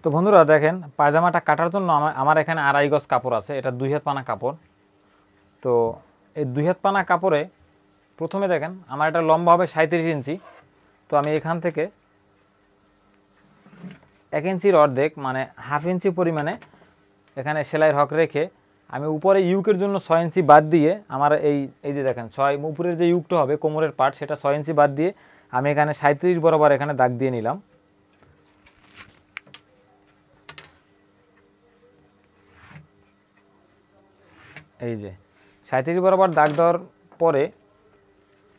তো বন্ধুরা দেখেন, পায়জামাটা কাটার জন্য আমার এখানে 2.5 গজ কাপড় আছে, এটা 2 হাত পানা কাপড়। তো এই 2 হাত পানা কাপড়ে প্রথমে দেখেন আমার এটা লম্বা হবে 37 ইঞ্চি। তো আমি এখান থেকে 1 ইঞ্চির অর্ধেক মানে হাফ ইঞ্চি পরিমাণে এখানে সেলাইয়ের হক রেখে আমি উপরে ইউকের জন্য 6 ইঞ্চি বাদ দিয়ে আমার এই যে দেখেন 6 উপরের যে ইউকটা হবে কোমরের পার্ট, সেটা 6 ইঞ্চি বাদ দিয়ে আমি এখানে 37 বরাবর এখানে দাগ দিয়ে নিলাম। এই যে 37 বরাবর দাগ দেওয়ার পরে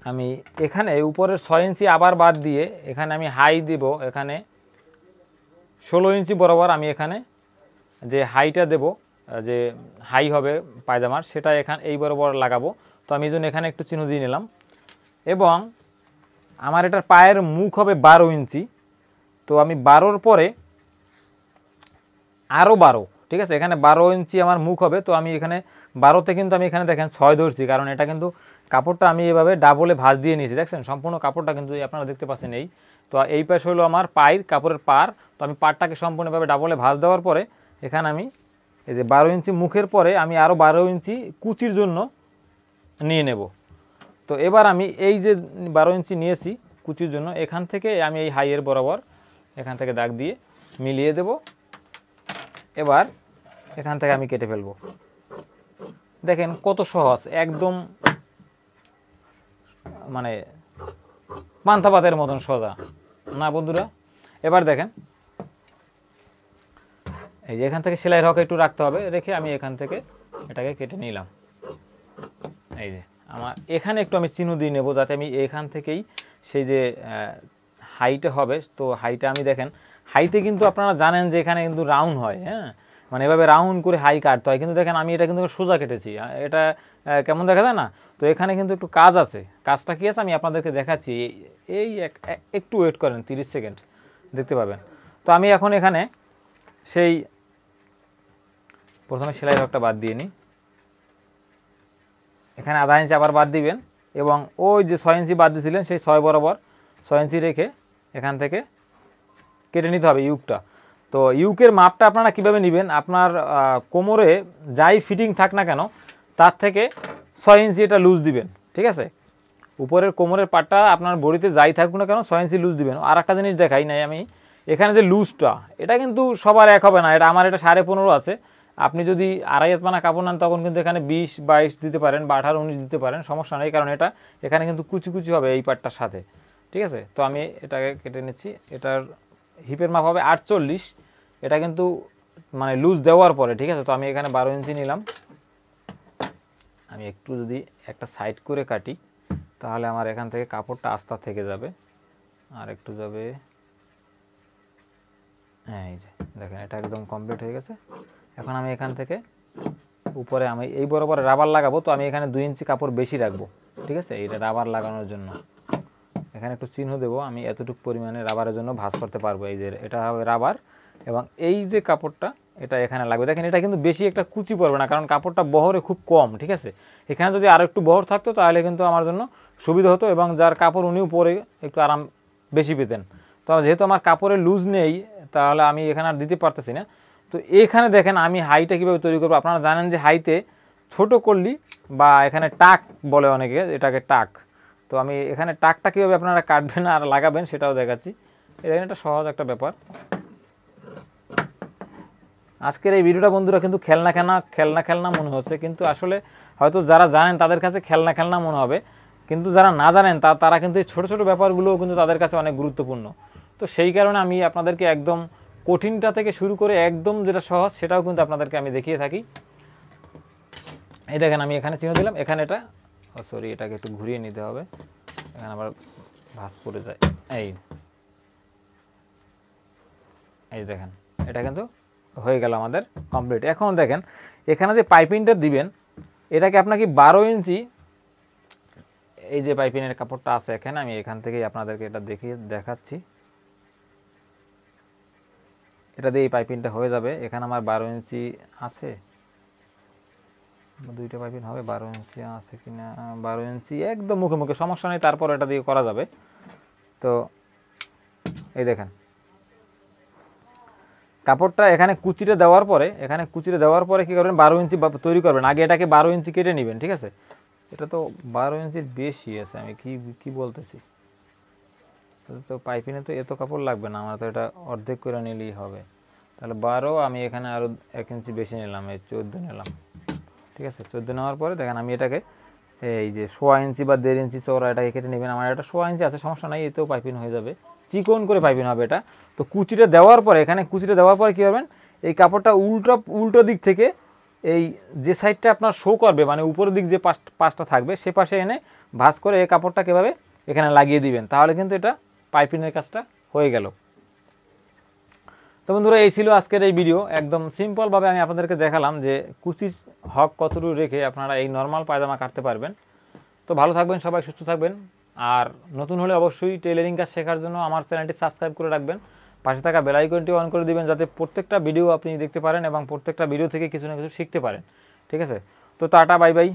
আমি এখানে উপরের 6 ইঞ্চি আবার বাদ দিয়ে এখানে আমি হাই দিব, এখানে 16 ইঞ্চি বরাবর আমি এখানে যে হাইটা দেব, যে হাই হবে পায়জামার, সেটা এখানে এই বরাবর লাগাবো। তো আমি এই জন্য এখানে একটু চিহ্ন দিয়ে নিলাম। এবং আমার এটার পায়ের মুখ হবে 12 ইঞ্চি। তো আমি 12-র পরে আরও 12, ঠিক আছে, এখানে 12 ইঞ্চি আমার মুখ হবে। তো আমি এখানে 12তে কিন্তু আমি এখানে দেখেন 6 ধরছি, কারণ এটা কিন্তু কাপড়টা আমি এভাবে ডাবলে ভাঁজ দিয়ে নিয়েছি, দেখছেন সম্পূর্ণ কাপড়টা কিন্তু আপনারা দেখতে পাচ্ছেন। তো এই পাশ হলো আমার পায়ের কাপড়ের পার। তো আমি পাড়টাকে সম্পূর্ণভাবে ডাবলে ভাঁজ দেওয়ার পরে এখানে আমি এই যে 12 ইঞ্চি মুখের পরে আমি আরও 12 ইঞ্চি কুচির জন্য নিয়ে নেব। তো এবার আমি এই যে 12 ইঞ্চি নিয়েছি কুচির জন্য, এখান থেকে আমি এই হাইয়ের বরাবর এখান থেকে দাগ দিয়ে মিলিয়ে দেব। এবার এখান থেকে আমি কেটে ফেলবো। দেখেন কত সহজ, একদম মানে পান্তা ভাতের মতন সোজা না বন্ধুরা? এবার দেখেন এই যে এখান থেকে সেলাইয়ের হক একটু রাখতে হবে, রেখে আমি এখান থেকে এটাকে কেটে নিলাম। এই যে আমার এখানে একটু আমি চিহ্ন দিয়ে নেব, যাতে আমি এখান থেকেই সেই যে হাইটা হবে, তো হাইটা আমি দেখেন হাইতে কিন্তু আপনারা জানেন যে এখানে কিন্তু রাউন্ড হয়, হ্যাঁ, মানে এভাবে রাউন্ড করে হাই কাটতে হয়। কিন্তু দেখেন আমি এটা কিন্তু সোজা কেটেছি, এটা কেমন দেখা যায় না? তো এখানে কিন্তু একটু কাজ আছে। কাজটা কি আছে আমি আপনাদেরকে দেখাচ্ছি, এই একটু ওয়েট করেন, 30 সেকেন্ড দেখতে পাবেন। তো আমি এখন এখানে সেই প্রথমে সেলাই হকটা বাদ দিয়ে নিই, এখানে আধা ইঞ্চি আবার বাদ দিবেন, এবং ওই যে 6 ইঞ্চি বাদ দিয়েছিলেন সেই 6 বরাবর 6 ইঞ্চি রেখে এখান থেকে কেটে নিতে হবে ইউকটা। তো ইউকের মাপটা আপনারা কিভাবে নেবেন, আপনার কোমরে যাই ফিটিং থাক না কেন তার থেকে 6 ইঞ্চি এটা লুজ দিবেন, ঠিক আছে? উপরের কোমরের পাটটা আপনার বডিতে যাই থাকুক না কেন 6 ইঞ্চি লুজ দিবেন। আর একটা জিনিস দেখাই নাই আমি, এখানে যে লুজটা এটা কিন্তু সবার এক হবে না, এটা আমার এটা 15.5 আছে। আপনি যদি 2.5 হাত পানা কাপড় নেন তখন কিন্তু এখানে 20-22 দিতে পারেন বা 18-19 দিতে পারেন, সমস্যা নেই, কারণ এটা এখানে কিন্তু কুচি কুচি হবে এই পাটটার সাথে, ঠিক আছে? তো আমি এটাকে কেটে নিচ্ছি। এটার হিপের মাপ হবে 48, এটা কিন্তু মানে লুজ দেওয়ার পরে, ঠিক আছে? তো আমি এখানে 12 ইঞ্চি নিলাম। আমি একটু যদি একটা সাইড করে কাটি তাহলে আমার এখান থেকে কাপড়টা আস্তা থেকে যাবে, আর একটু যাবে। হ্যাঁ, এই যে দেখেন এটা একদম কমপ্লিট হয়ে গেছে। এখন আমি এখান থেকে উপরে আমি এই বরাবর রাবার লাগাবো। তো আমি এখানে 2 ইঞ্চি কাপড় বেশি রাখবো, ঠিক আছে, এটা রাবার লাগানোর জন্য। এখানে একটু চিহ্ন দেবো, আমি এতটুকু পরিমাণে রাবারের জন্য ভাঁজ করতে পারবো। এই যে এটা হবে রাবার, এবং এই যে কাপড়টা এটা এখানে লাগবে। দেখেন এটা কিন্তু বেশি একটা কুচি পড়বে না, কারণ কাপড়টা বহরে খুব কম, ঠিক আছে? এখানে যদি আরও একটু বহর থাকতো তাহলে কিন্তু আমার জন্য সুবিধা হতো, এবং যার কাপড় উনিও পরে একটু আরাম বেশি পেতেন। তো যেহেতু আমার কাপড়ের লুজ নেই তাহলে আমি এখানে আর দিতে পারতেছি না। তো এখানে দেখেন আমি হাইটা কীভাবে তৈরি করবো। আপনারা জানেন যে হাইতে ছোট করলি বা এখানে টাক বলে অনেকে, এটাকে টাক। তো আমি এখানে টাকটা কীভাবে আপনারা কাটবেন আর লাগাবেন সেটাও দেখাচ্ছি। এখানে একটা সহজ একটা ব্যাপার। আজকের এই ভিডিওটা বন্ধুরা কিন্তু খেলনা মনে হচ্ছে, কিন্তু আসলে হয়তো যারা জানেন তাদের কাছে খেলনা মনে হবে, কিন্তু যারা না জানেন তারা কিন্তু এই ছোটো ছোটো ব্যাপারগুলোও কিন্তু তাদের কাছে অনেক গুরুত্বপূর্ণ। তো সেই কারণে আমি আপনাদেরকে একদম কঠিনটা থেকে শুরু করে একদম যেটা সহজ সেটাও কিন্তু আপনাদেরকে আমি দেখিয়ে থাকি। এই দেখেন আমি এখানে চিহ্ন দিলাম, এখানে এটা সরি এটাকে একটু ঘুরিয়ে নিতে হবে, এখানে আবার ভাঁজ পড়ে যায়। এই দেখেন এটা কিন্তু হয়ে গেল আমাদের কমপ্লিট। এখন দেখেন এখানে যে পাইপিংটা দিবেন এটাকে আপনাকে 12 ইঞ্চি, এই যে পাইপিংয়ের কাপড়টা আছে এখানে, আমি এখান থেকেই আপনাদেরকে এটা দেখাচ্ছি। এটা দিয়ে এই পাইপিংটা হয়ে যাবে। এখানে আমার 12 ইঞ্চি আছে, দুইটা পাইপিং হবে। 12 ইঞ্চি আছে কিনা, 12 ইঞ্চি একদম মুখে মুখে, সমস্যা নেই, তারপর এটা দিয়ে করা যাবে। তো এই দেখেন কাপড়টা এখানে কুচিটা দেওয়ার পরে কী করবেন 12 ইঞ্চি তৈরি করবেন। আগে এটাকে 12 ইঞ্চি কেটে নেবেন, ঠিক আছে। এটা তো 12 ইঞ্চির বেশি আছে, আমি কি বলতেছি। তো পাইপিনে তো এত কাপড় লাগবে না, আমার তো এটা অর্ধেক করে নিলেই হবে। তাহলে 12, আমি এখানে আরও 1 ইঞ্চি বেশি নিলাম, এই 14 নিলাম, ঠিক আছে। 14 নেওয়ার পরে দেখেন আমি এটাকে এই যে 1.5 ইঞ্চি বা 1.5 ইঞ্চি চওড়া এটাকে কেটে নেবেন। আমার এটা 1.5 ইঞ্চি আছে, সমস্যা নাই, এতেও পাইপিং হয়ে যাবে, চিকন করে পাইপিং হবে এটা। তো কুচিটা দেওয়ার পরে কী করবেন, এই কাপড়টা উল্টো দিক থেকে এই যে সাইডটা আপনার শো করবে, মানে উপরের দিক যে পাশটা থাকবে সে পাশে এনে ভাঁজ করে এই কাপড়টা কীভাবে এখানে লাগিয়ে দিবেন, তাহলে কিন্তু এটা পাইপিংয়ের কাজটা হয়ে গেল। তো বন্ধুরা, এই ছিল আজকের এই ভিডিও। একদম সিম্পলভাবে আমি আপনাদেরকে দেখালাম যে কুচি হক কতটুকু রেখে আপনারা এই নর্মাল পায়জামা কাটতে পারবেন। তো ভালো থাকবেন সবাই, সুস্থ থাকবেন। আর নতুন হলে অবশ্যই টেইলারিং কাজ শেখার জন্য আমার চ্যানেলটি সাবস্ক্রাইব করে রাখবেন, পাশে থাকা বেল আইকনটি অন করে দিবেন, যাতে প্রত্যেকটা ভিডিও আপনি দেখতে পারেন এবং প্রত্যেকটা ভিডিও থেকে কিছু না কিছু শিখতে পারেন, ঠিক আছে। তো টাটা, বাই বাই।